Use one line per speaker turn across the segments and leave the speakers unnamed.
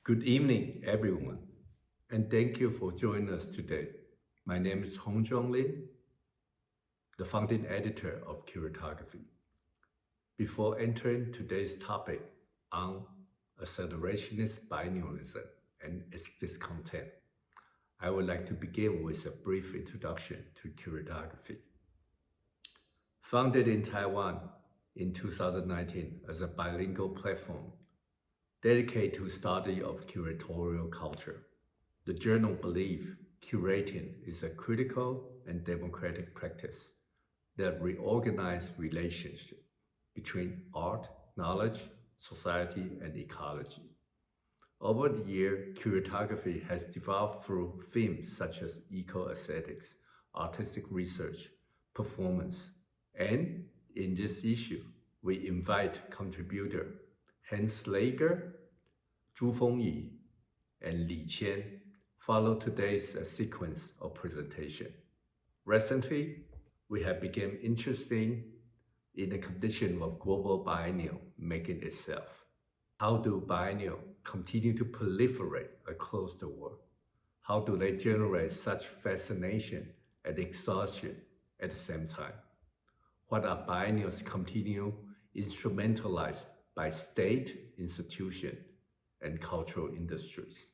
Good evening, everyone, and thank you for joining us today. My name is Hongjong Lin, the founding editor of Curatography. Before entering today's topic on accelerationist biennialism and its discontent, I would like to begin with a brief introduction to Curatography. Founded in Taiwan in 2019 as a bilingual platform dedicated to study of curatorial culture, the journal believes curating is a critical and democratic practice that reorganizes relationships between art, knowledge, society, and ecology. Over the year, curatography has developed through themes such as eco-aesthetics, artistic research, performance, and in this issue, we invite contributor Hans Slager, Zhu Fengyi, and Li Qian follow today's sequence of presentation. Recently, we have become interested in the condition of global biennial making itself. How do biennial continue to proliferate across the world? How do they generate such fascination and exhaustion at the same time? What are biennials continue instrumentalized by state, institution, and cultural industries?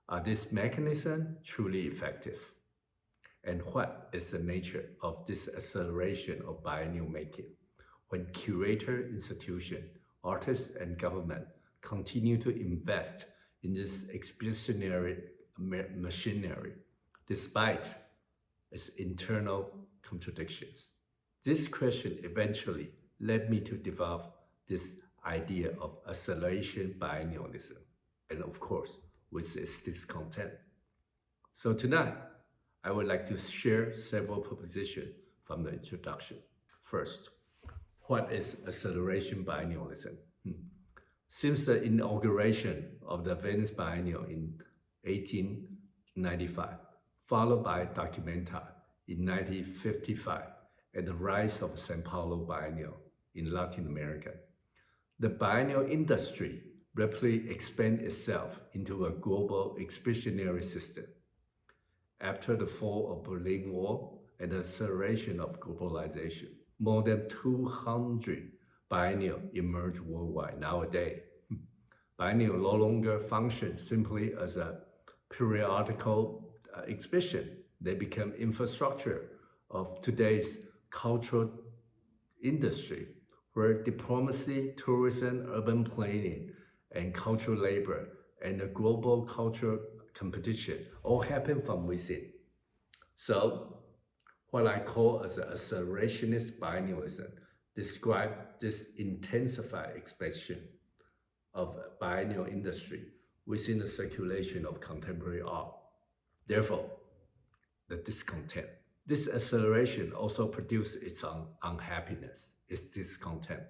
Are these mechanisms truly effective? And what is the nature of this acceleration of biennial making when curator, institution, artists, and government continue to invest in this exhibitionary machinery despite its internal contradictions? This question eventually led me to develop this idea of acceleration biennialism, and of course, with its discontent. So tonight, I would like to share several propositions from the introduction. First, what is acceleration biennialism? Since the inauguration of the Venice Biennial in 1895, followed by Documenta in 1955, and the rise of São Paulo Biennial in Latin America, the biennial industry rapidly expanded itself into a global exhibitionary system. After the fall of Berlin Wall and the acceleration of globalization, more than 200 biennial emerged worldwide nowadays. Biennial no longer function simply as a periodical exhibition. They become infrastructure of today's cultural industry, where diplomacy, tourism, urban planning, and cultural labor, and the global cultural competition all happen from within. So, what I call as an accelerationist biennialism describe this intensified expansion of biennial industry within the circulation of contemporary art. Therefore, the discontent. This acceleration also produced its own unhappiness, its discontent.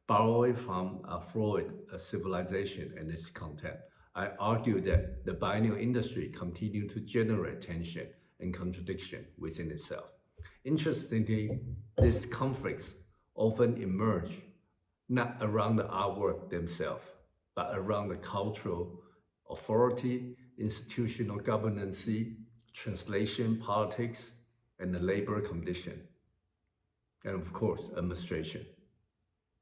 Borrowing from Freud, civilization and its content, I argue that the biennial industry continued to generate tension and contradiction within itself. Interestingly, these conflicts often emerge not around the artwork themselves, but around the cultural authority, institutional governance, translation politics, and the labor condition, and of course, administration.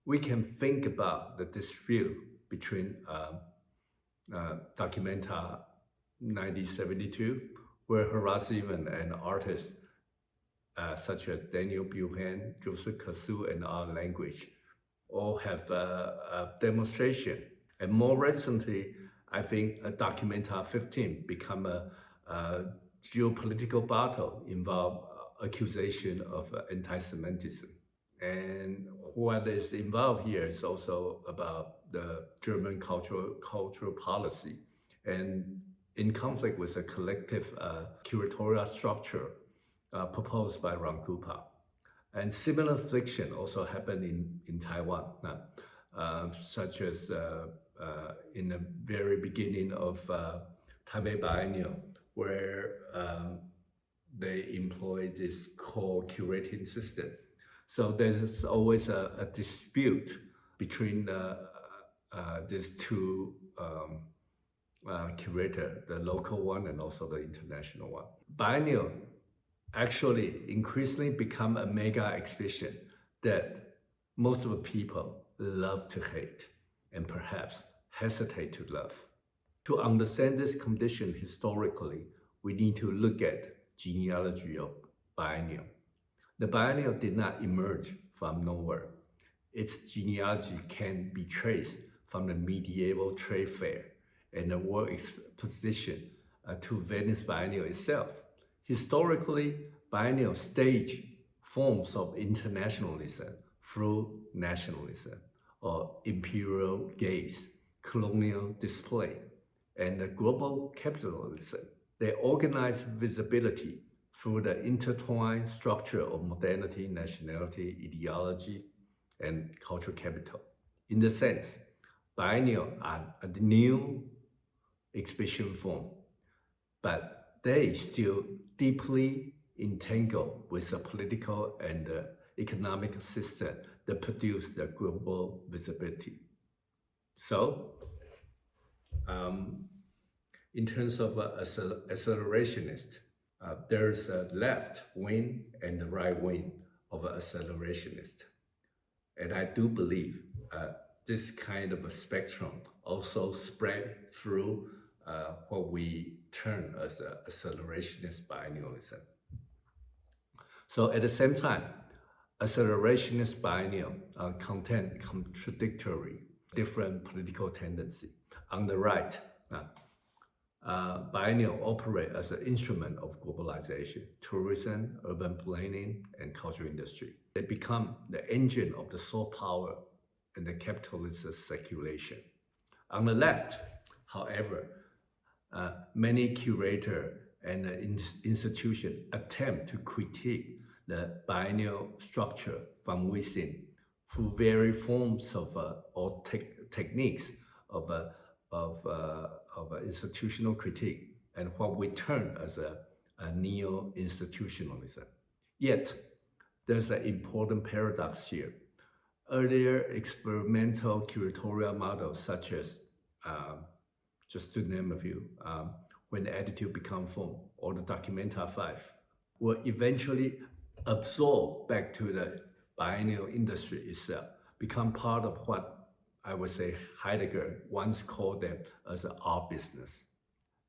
We can think about the dispute between Documenta 1972, where Harassment and artists such as Daniel Buchan, Joseph Cassou, and our language all have a demonstration. And more recently, I think Documenta 15 become a geopolitical battle involved accusation of anti-Semitism. And what is involved here is also about the German cultural policy and in conflict with a collective curatorial structure proposed by Rangupa. And similar friction also happened in Taiwan, such as in the very beginning of Taipei Biennial, where they employ this co-curating system. So there's always a dispute between these two curator, the local one and also the international one. Biennial actually increasingly become a mega exhibition that most of the people love to hate and perhaps hesitate to love. To understand this condition historically, we need to look at genealogy of biennial. The biennial did not emerge from nowhere. Its genealogy can be traced from the medieval trade fair and the World Exposition to Venice Biennial itself. Historically, biennial stage forms of internationalism through nationalism or imperial gaze, colonial display, and the global capitalism. They organize visibility through the intertwined structure of modernity, nationality, ideology, and cultural capital. In the sense, biennial are a new exhibition form, but they still deeply entangled with the political and the economic system that produce the global visibility. So, in terms of accelerationist, there's a left wing and the right wing of an accelerationist. And I do believe this kind of a spectrum also spread through what we term as accelerationist biennialism. So at the same time, accelerationist biennial contain contradictory, different political tendency. On the right, biennial operate as an instrument of globalization, tourism, urban planning, and cultural industry. They become the engine of the soft power and the capitalist circulation. On the left, however, many curators and institutions attempt to critique the biennial structure from within through various forms of or techniques of institutional critique and what we term as a neo-institutionalism. Yet, there's an important paradox here. Earlier experimental curatorial models such as, just to name a few, when the attitude becomes form, or the Documenta 5, will eventually absorb back to the biennial industry itself, become part of what I would say Heidegger once called them as an art business.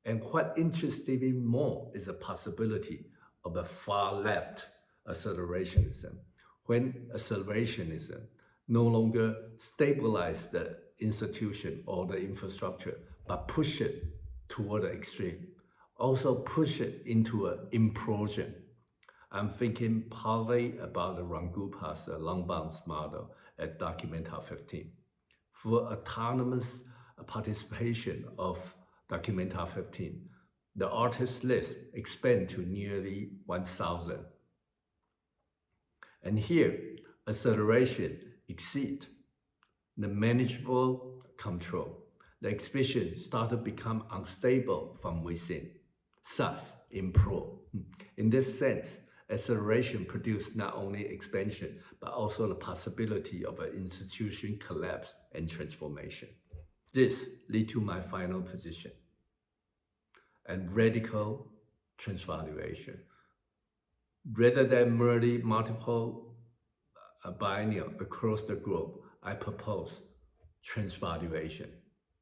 And what interests me more is the possibility of a far left accelerationism, when accelerationism no longer stabilize the institution or the infrastructure, but push it toward the extreme, also push it into an implosion. I'm thinking partly about the Rangupa's long bounce model at Documenta 15. For autonomous participation of Documenta 15, the artist list expand to nearly 1,000. And here, acceleration exceed the manageable control. The exhibition started to become unstable from within, thus improve. In this sense, acceleration produced not only expansion, but also the possibility of an institution collapse and transformation. This leads to my final position, and radical transvaluation. Rather than merely multiple biennial across the globe, I propose transvaluation.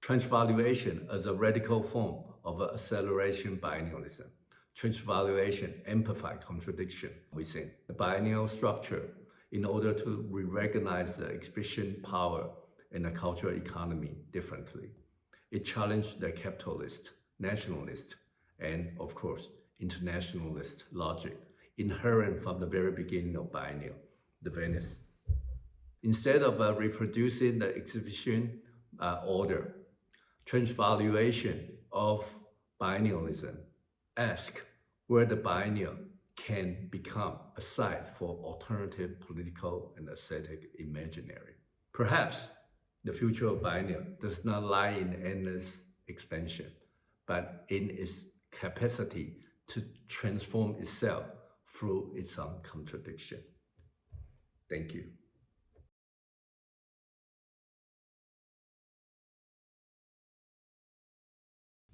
Transvaluation as a radical form of acceleration biennialism. Transvaluation amplifies contradiction within the biennial structure in order to re-recognize the exhibition power and the cultural economy differently. It challenged the capitalist, nationalist, and of course, internationalist logic inherent from the very beginning of biennial, the Venice. Instead of reproducing the exhibition order, transvaluation of biennialism asks where the biennial can become a site for alternative political and aesthetic imaginary. Perhaps the future of biennial does not lie in endless expansion, but in its capacity to transform itself through its own contradiction. Thank you.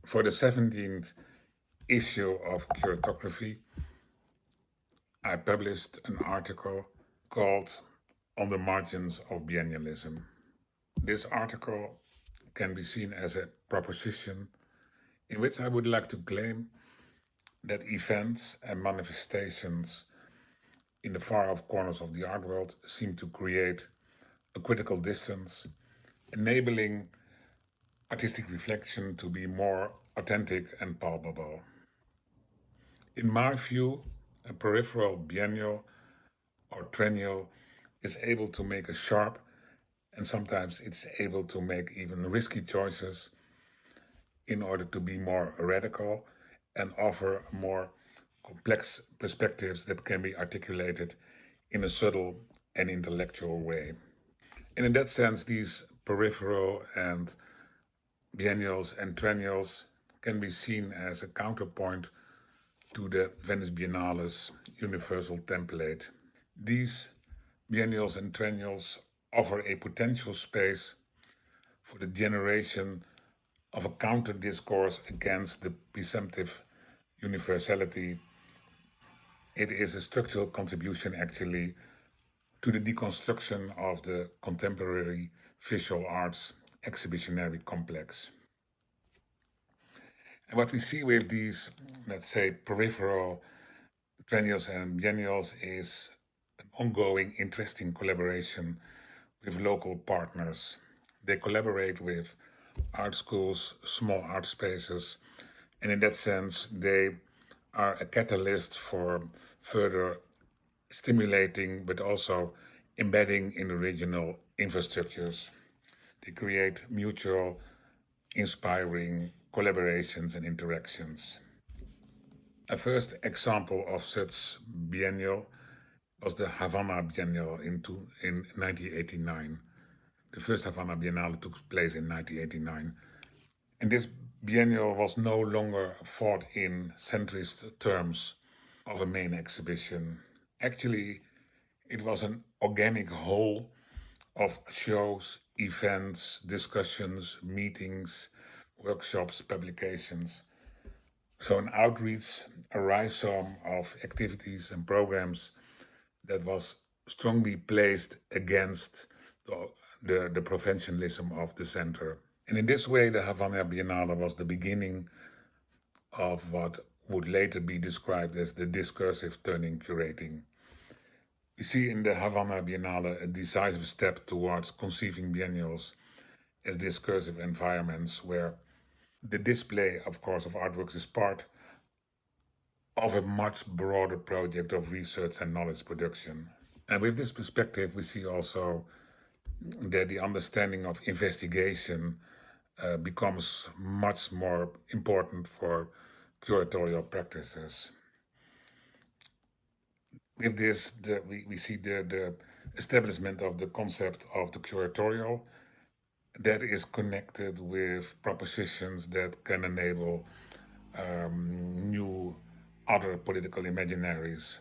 For the 17th issue of Curatography, I published an article called On the Margins of Biennialism. This article can be seen as a proposition in which I would like to claim that events and manifestations in the far off corners of the art world seem to create a critical distance, enabling artistic reflection to be more authentic and palpable. In my view, a peripheral biennial or triennial is able to make a sharp and sometimes it's able to make even risky choices in order to be more radical and offer more complex perspectives that can be articulated in a subtle and intellectual way. And in that sense, these peripheral and biennials and triennials can be seen as a counterpoint to the Venice Biennale's universal template. These biennials and triennials offer a potential space for the generation of a counter discourse against the presumptive universality. It is a structural contribution, actually, to the deconstruction of the contemporary visual arts exhibitionary complex. And what we see with these, let's say, peripheral triennials and biennials is an ongoing, interesting collaboration with local partners. They collaborate with art schools, small art spaces, and in that sense, they are a catalyst for further stimulating but also embedding in the regional infrastructures. They create mutual, inspiring collaborations and interactions. A first example of such biennial was the Havana Biennial in 1989. The first Havana Biennale took place in 1989. And this biennial was no longer fought in centrist terms of a main exhibition. Actually, it was an organic whole of shows, events, discussions, meetings, workshops, publications. So, an outreach, a rhizome of activities and programs that was strongly placed against the provincialism of the center. And in this way, the Havana Biennale was the beginning of what would later be described as the discursive turning curating. We see in the Havana Biennale a decisive step towards conceiving biennials as discursive environments where the display, of course, of artworks is part of a much broader project of research and knowledge production. And with this perspective, we see also that the understanding of investigation becomes much more important for curatorial practices. With this, we see the establishment of the concept of the curatorial that is connected with propositions that can enable new other political imaginaries.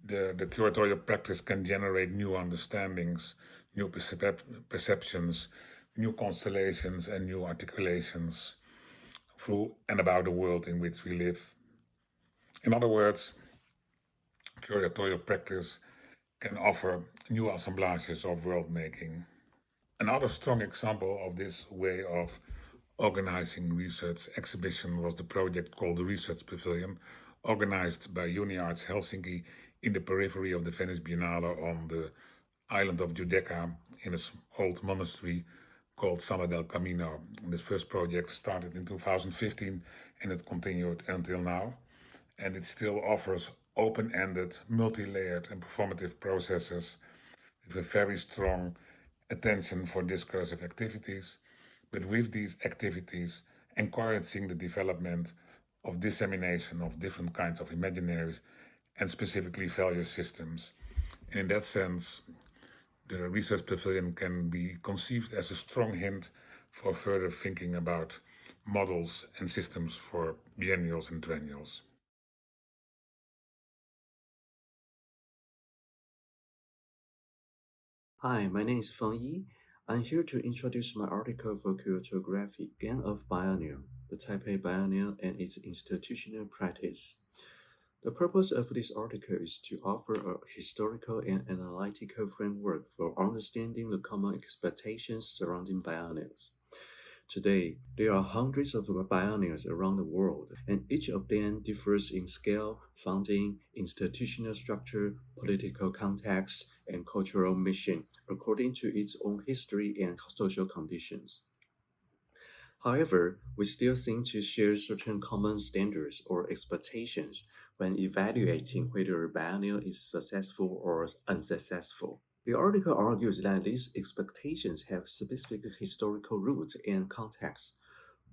The curatorial practice can generate new understandings, new perceptions, new constellations, and new articulations through and about the world in which we live. In other words, curatorial practice can offer new assemblages of world making. Another strong example of this way of organizing research exhibition was the project called the Research Pavilion, organized by UniArts Helsinki in the periphery of the Venice Biennale on the island of Giudecca in an old monastery called Sala del Camino. This first project started in 2015 and it continued until now. And it still offers open-ended, multi-layered and performative processes with a very strong attention for discursive activities, but with these activities encouraging the development of dissemination of different kinds of imaginaries and specifically value systems. And in that sense, the research pavilion can be conceived as a strong hint for further thinking about models and systems for biennials and triennials.
Hi, my name is Feng Yi. I'm here to introduce my article for Curatography, Game of Biennial. the Taipei Biennial and its institutional practice. The purpose of this article is to offer a historical and analytical framework for understanding the common expectations surrounding biennials. Today, there are hundreds of biennials around the world, and each of them differs in scale, funding, institutional structure, political context, and cultural mission according to its own history and social conditions. However, we still seem to share certain common standards or expectations when evaluating whether a biennial is successful or unsuccessful. The article argues that these expectations have specific historical roots and context.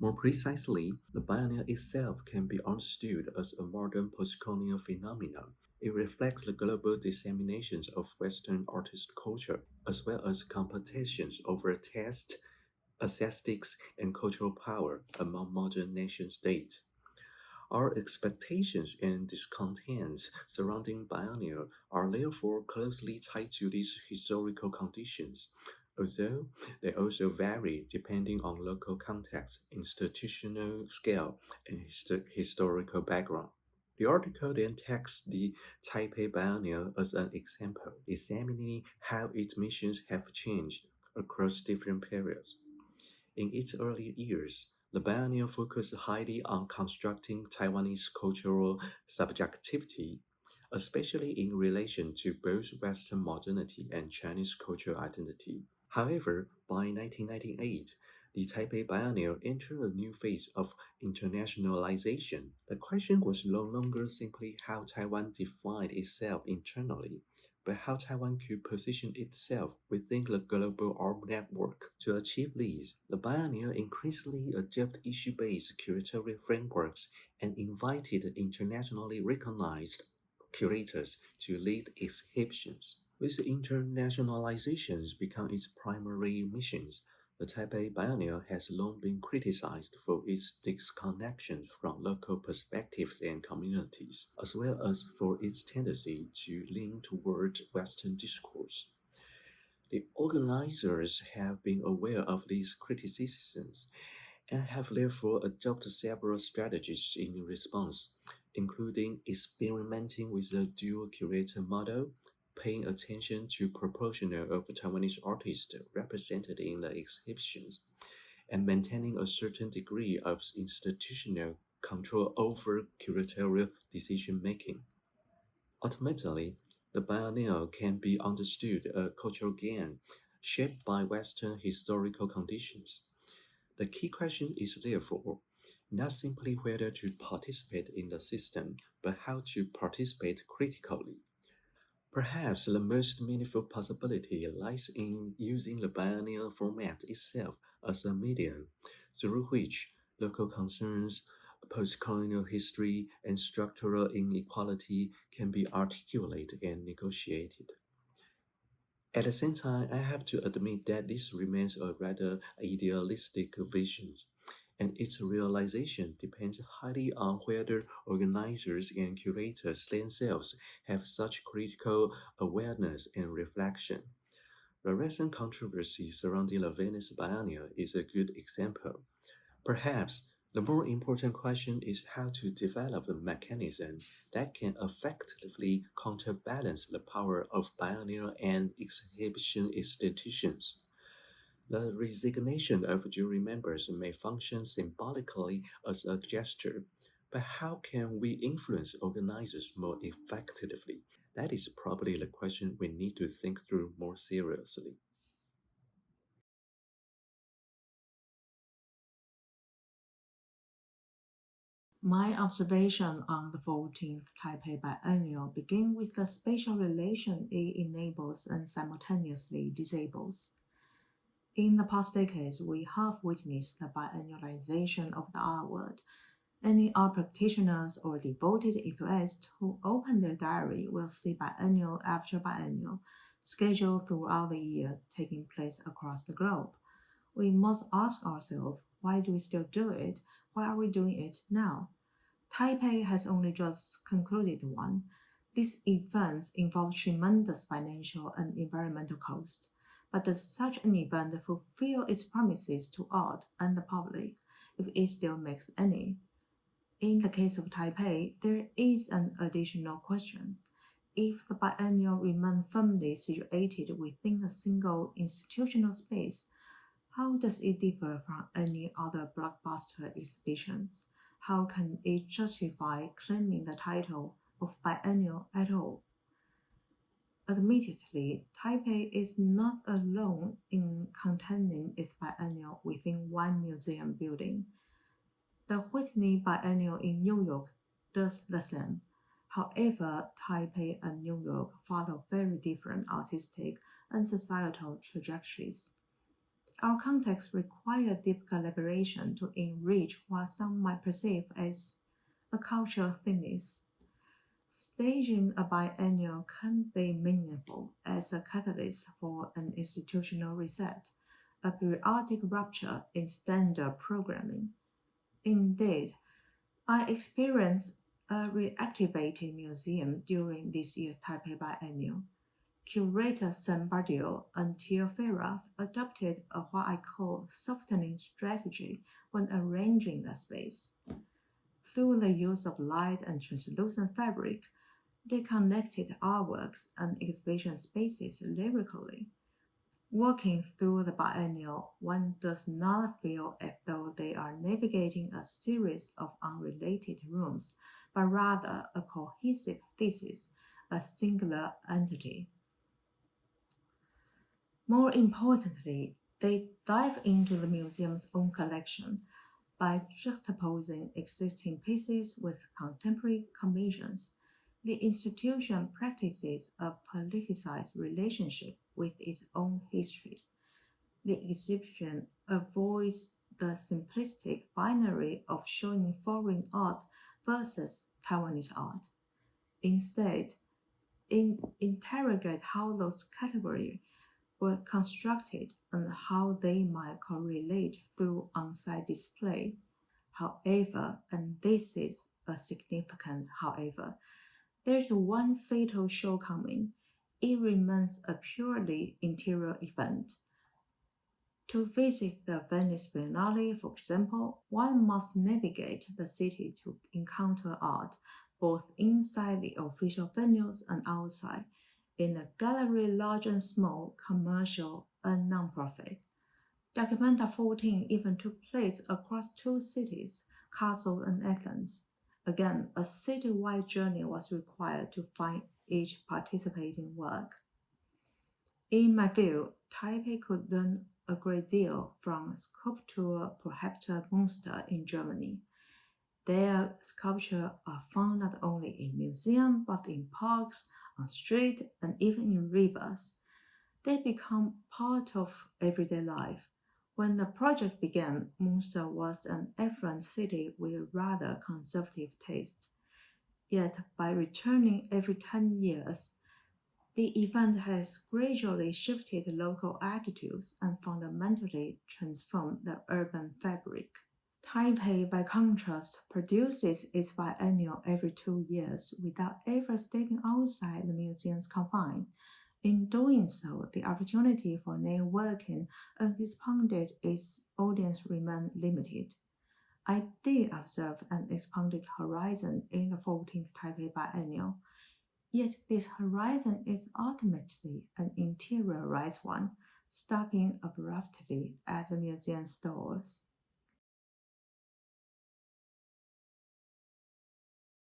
More precisely, the biennial itself can be understood as a modern postcolonial phenomenon. It reflects the global dissemination of Western artist culture, as well as competitions over taste, aesthetics, and cultural power among modern nation-states. Our expectations and discontents surrounding biennial are therefore closely tied to these historical conditions, although they also vary depending on local context, institutional scale, and historical background. The article then takes the Taipei Biennial as an example, examining how its missions have changed across different periods. In its early years, the biennial focused highly on constructing Taiwanese cultural subjectivity, especially in relation to both Western modernity and Chinese cultural identity. However, by 1998, the Taipei Biennial entered a new phase of internationalization. The question was no longer simply how Taiwan defined itself internally, but how Taiwan could position itself within the global art network. To achieve this, the Biennial increasingly adopted issue-based curatorial frameworks and invited internationally recognized curators to lead exhibitions. With internationalizations become its primary missions, the Taipei Biennial has long been criticized for its disconnection from local perspectives and communities, as well as for its tendency to lean toward Western discourse. The organizers have been aware of these criticisms and have therefore adopted several strategies in response, including experimenting with a dual curator model, paying attention to proportion of Taiwanese artists represented in the exhibitions, and maintaining a certain degree of institutional control over curatorial decision-making. Ultimately, the biennial can be understood as a cultural gain shaped by Western historical conditions. The key question is therefore not simply whether to participate in the system, but how to participate critically. Perhaps the most meaningful possibility lies in using the biennial format itself as a medium through which local concerns, post-colonial history, and structural inequality can be articulated and negotiated. At the same time, I have to admit that this remains a rather idealistic vision, and its realization depends highly on whether organizers and curators themselves have such critical awareness and reflection. The recent controversy surrounding the Venice Biennial is a good example. Perhaps the more important question is how to develop a mechanism that can effectively counterbalance the power of biennial and exhibition institutions. The resignation of jury members may function symbolically as a gesture, but how can we influence organizers more effectively? That is probably the question we need to think through more seriously.
My observation on the 14th Taipei Biennial begin with the spatial relation it enables and simultaneously disables. In the past decades, we have witnessed the biennialization of the art world. Any art practitioners or devoted enthusiasts who open their diary will see biennial after biennial, scheduled throughout the year, taking place across the globe. We must ask ourselves, why do we still do it? Why are we doing it now? Taipei has only just concluded one. These events involve tremendous financial and environmental cost. But does such an event fulfill its promises to art and the public? if it still makes any. In the case of Taipei, there is an additional question. If the biennial remains firmly situated within a single institutional space, how does it differ from any other blockbuster exhibitions? How can it justify claiming the title of biennial at all? Admittedly, Taipei is not alone in containing its biennial within one museum building. The Whitney Biennial in New York does the same. However, Taipei and New York follow very different artistic and societal trajectories. Our context requires deep collaboration to enrich what some might perceive as a cultural thinness. Staging a biennial can be meaningful as a catalyst for an institutional reset, a periodic rupture in standard programming. Indeed, I experienced a reactivated museum during this year's Taipei Biennial. Curator Sam Bardiel and Tia Farah adopted a what I call softening strategy when arranging the space. Through the use of light and translucent fabric, they connected artworks and exhibition spaces lyrically. Walking through the biennial, one does not feel as though they are navigating a series of unrelated rooms, but rather a cohesive thesis, a singular entity. More importantly, they dive into the museum's own collection by juxtaposing existing pieces with contemporary commissions. The institution practices a politicized relationship with its own history. The exhibition avoids the simplistic binary of showing foreign art versus Taiwanese art. Instead, it interrogates how those categories were constructed and how they might correlate through on-site display. However, and this is a significant however, there's one fatal shortcoming. It remains a purely interior event. To visit the Venice Biennale, for example, one must navigate the city to encounter art, both inside the official venues and outside, in a gallery large and small, commercial and non-profit. Documenta 14 even took place across two cities, Kassel and Athens. Again, a citywide journey was required to find each participating work. In my view, Taipei could learn a great deal from sculptor Projector Munster in Germany. Their sculptures are found not only in museums, but in parks, on streets, and even in rivers. They become part of everyday life. When the project began, Munster was an affluent city with rather conservative taste. Yet, by returning every 10 years, the event has gradually shifted local attitudes and fundamentally transformed the urban fabric. Taipei, by contrast, produces its biennial every 2 years without ever stepping outside the museum's confines. In doing so, the opportunity for networking and expanding its audience remained limited. I did observe an expanded horizon in the 14th Taipei Biennial, yet this horizon is ultimately an interiorized one, stopping abruptly at the museum stores.